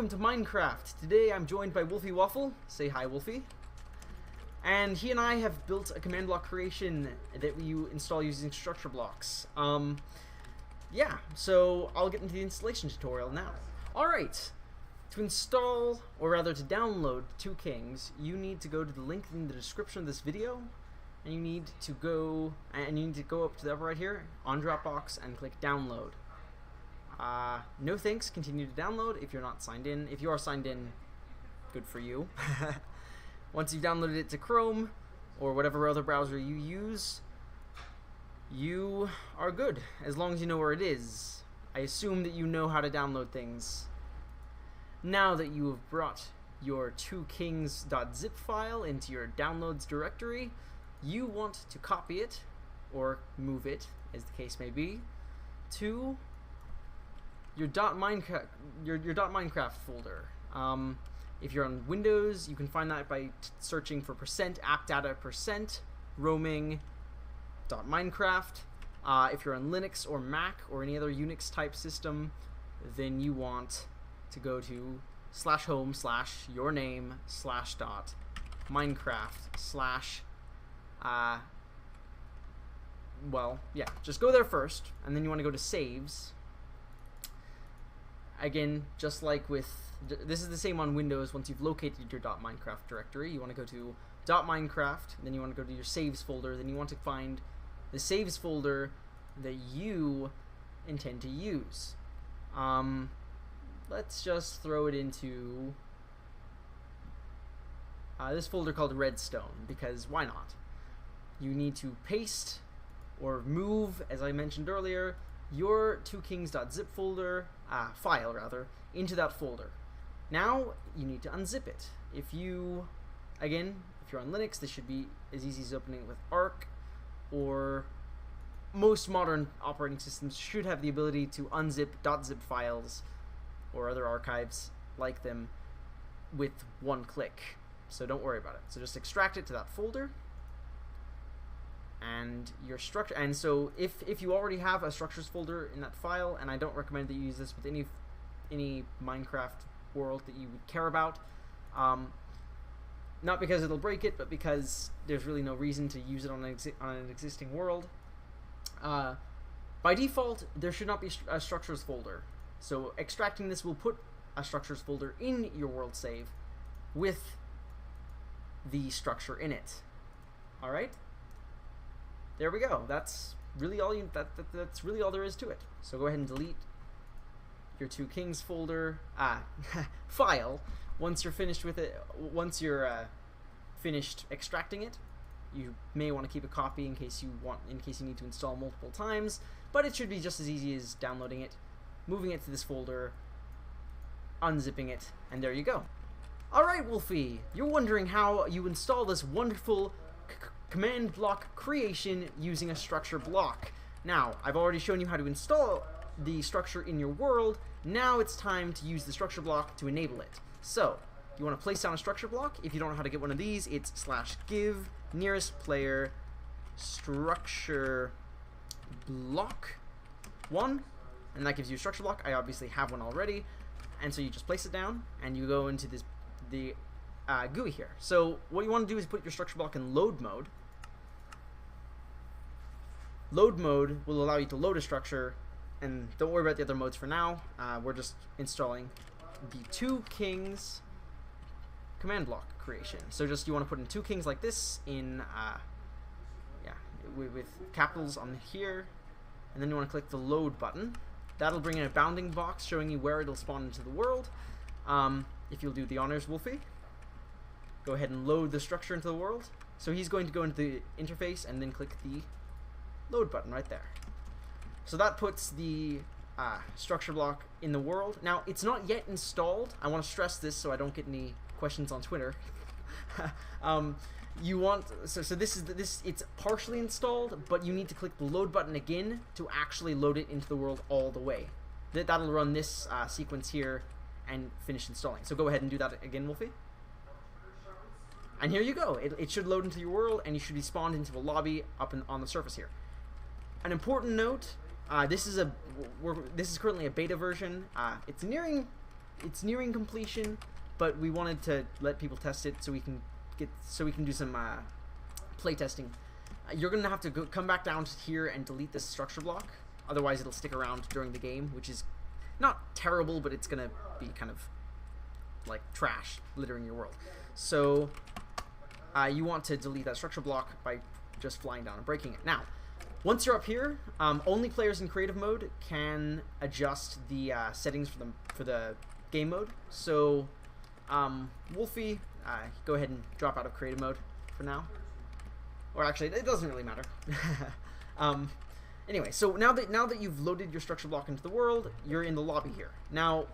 welcome to Minecraft. Today I'm joined by Wolfie Waffle. Say hi, Wolfie. And he and I have built a command block creation that you install using structure blocks. Yeah, so I'll get into the installation tutorial now. Alright, to install, or rather to download Two Kings, you need to go to the link in the description of this video, and you need to go up to the upper right here on Dropbox and click download. No thanks, continue to download if you're not signed in. If you are signed in, good for you. Once you've downloaded it to Chrome or whatever other browser you use, you are good, as long as you know where it is. I assume that you know how to download things. Now that you have brought your twokings.zip file into your downloads directory, you want to copy it, or move it, as the case may be, to your .minecraft folder. If you're on Windows, you can find that by searching for %appdata% roaming .minecraft. If you're on Linux or Mac or any other Unix type system, then you want to go to /home/yourname/.minecraft/ well, yeah, just go there first, and then you want to go to saves. Again, just like with, this is the same on Windows. Once you've located your .minecraft directory, you want to go to .minecraft, then you want to go to your saves folder, then you want to find the saves folder that you intend to use. Let's just throw it into this folder called Redstone, because why not? You need to paste or move, as I mentioned earlier, your twokings.zip folder, file rather, into that folder. Now you need to unzip it. If you're on Linux, this should be as easy as opening it with Arc, or most modern operating systems should have the ability to unzip .zip files or other archives like them with one click. So don't worry about it. So just extract it to that folder. And your structure, and so if you already have a structures folder in that file, and I don't recommend that you use this with any Minecraft world that you would care about, not because it'll break it, but because there's really no reason to use it on an existing world. By default, there should not be a structures folder, so extracting this will put a structures folder in your world save with the structure in it. All right. There we go. That's really all that's really all there is to it. So go ahead and delete your Two Kings folder file once you're finished with it. Once you're finished extracting it, you may want to keep a copy in case you need to install multiple times. But it should be just as easy as downloading it, moving it to this folder, unzipping it, and there you go. All right, Wolfie, you're wondering how you install this wonderful command block creation using a structure block. Now, I've already shown you how to install the structure in your world. Now it's time to use the structure block to enable it. So, you want to place down a structure block. If you don't know how to get one of these, it's /give nearest player structure block 1, and that gives you a structure block. I obviously have one already, and so you just place it down, and you go into the GUI here. So what you want to do is put your structure block in load mode. Load mode will allow you to load a structure, and don't worry about the other modes for now. We're just installing the Two Kings command block creation. So just you want to put in Two Kings like this in with capitals on here, and then you want to click the load button. That'll bring in a bounding box showing you where it'll spawn into the world. If you'll do the honors, Wolfie, go ahead and load the structure into the world. So he's going to go into the interface and then click the load button right there. So that puts the structure block in the world. Now, it's not yet installed. I want to stress this so I don't get any questions on Twitter. It's partially installed, but you need to click the load button again to actually load it into the world all the way. That'll run this sequence here and finish installing. So go ahead and do that again, Wolfie. And here you go. It should load into your world, and you should be spawned into a lobby up on the surface here. An important note: this is currently a beta version. It's nearing it's nearing completion, but we wanted to let people test it so we can do some play testing. You're gonna have to come back down here and delete this structure block. Otherwise, it'll stick around during the game, which is not terrible, but it's gonna be kind of like trash littering your world. So you want to delete that structure block by just flying down and breaking it. Now, once you're up here, only players in creative mode can adjust the settings for the game mode. So, Wolfie, go ahead and drop out of creative mode for now. Or actually, it doesn't really matter. Anyway, so now that you've loaded your structure block into the world, you're in the lobby here. Now,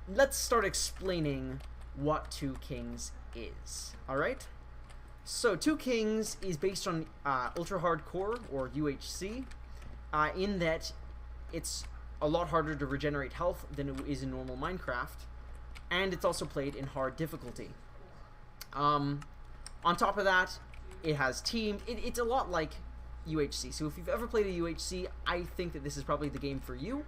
let's start explaining what Two Kings is. All right. So, Two Kings is based on Ultra Hardcore, or UHC, in that it's a lot harder to regenerate health than it is in normal Minecraft, and it's also played in hard difficulty. On top of that, it has team. It's a lot like UHC. So if you've ever played a UHC, I think that this is probably the game for you.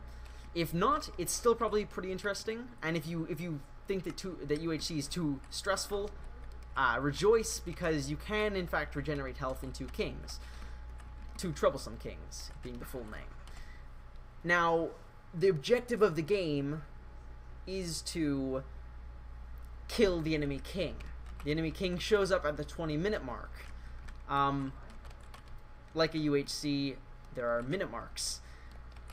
If not, it's still probably pretty interesting. And if you think that UHC is too stressful, rejoice, because you can in fact regenerate health in Two Kings. Two Troublesome Kings being the full name. Now, the objective of the game is to kill the enemy king. The enemy king shows up at the 20-minute mark. Like a UHC, there are minute marks.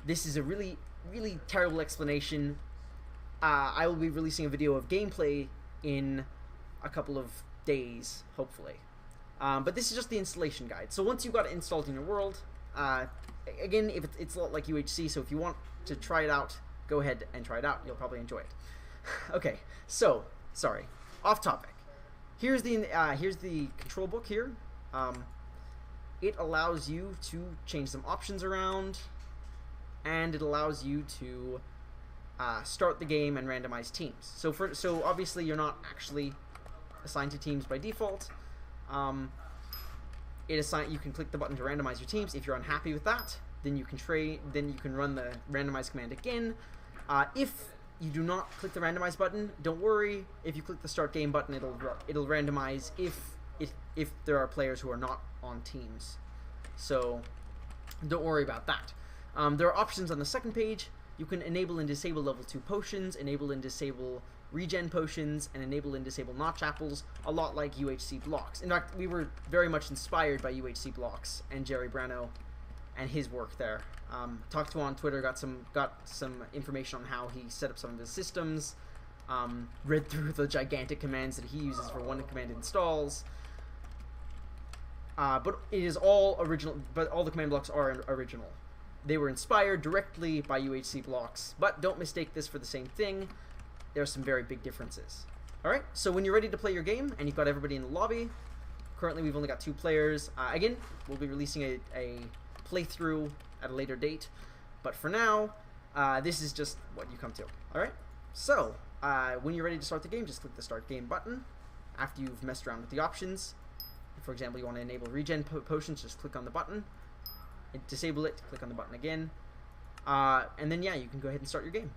This is a really, really terrible explanation. I will be releasing a video of gameplay in a couple of days, hopefully. But this is just the installation guide. So once you've got it installed in your world, again, it's a lot like UHC, so if you want to try it out, go ahead and try it out. You'll probably enjoy it. Okay, so, sorry, off topic. Here's the control book here. It allows you to change some options around, and it allows you to start the game and randomize teams. So obviously you're not actually assigned to teams by default. You can click the button to randomize your teams. If you're unhappy with that, then you can run the randomize command again. If you do not click the randomize button, don't worry. If you click the start game button, it'll randomize if there are players who are not on teams. So don't worry about that. There are options on the second page. You can enable and disable level 2 potions, enable and disable regen potions, and enable and disable notch apples, a lot like UHC Blox. In fact, we were very much inspired by UHC Blox and Jerry Brano and his work there. Talked to him on Twitter, got some information on how he set up some of his systems, read through the gigantic commands that he uses for one command installs. But it is all original, but all the command blocks are original. They were inspired directly by UHC Blox, but don't mistake this for the same thing. There are some very big differences. Alright, so when you're ready to play your game, and you've got everybody in the lobby, currently we've only got 2 players. Again, we'll be releasing a playthrough at a later date, but for now, this is just what you come to. Alright, so when you're ready to start the game, just click the start game button. After you've messed around with the options, for example, you want to enable regen potions, just click on the button. Disable it, click on the button again, and then yeah, you can go ahead and start your game.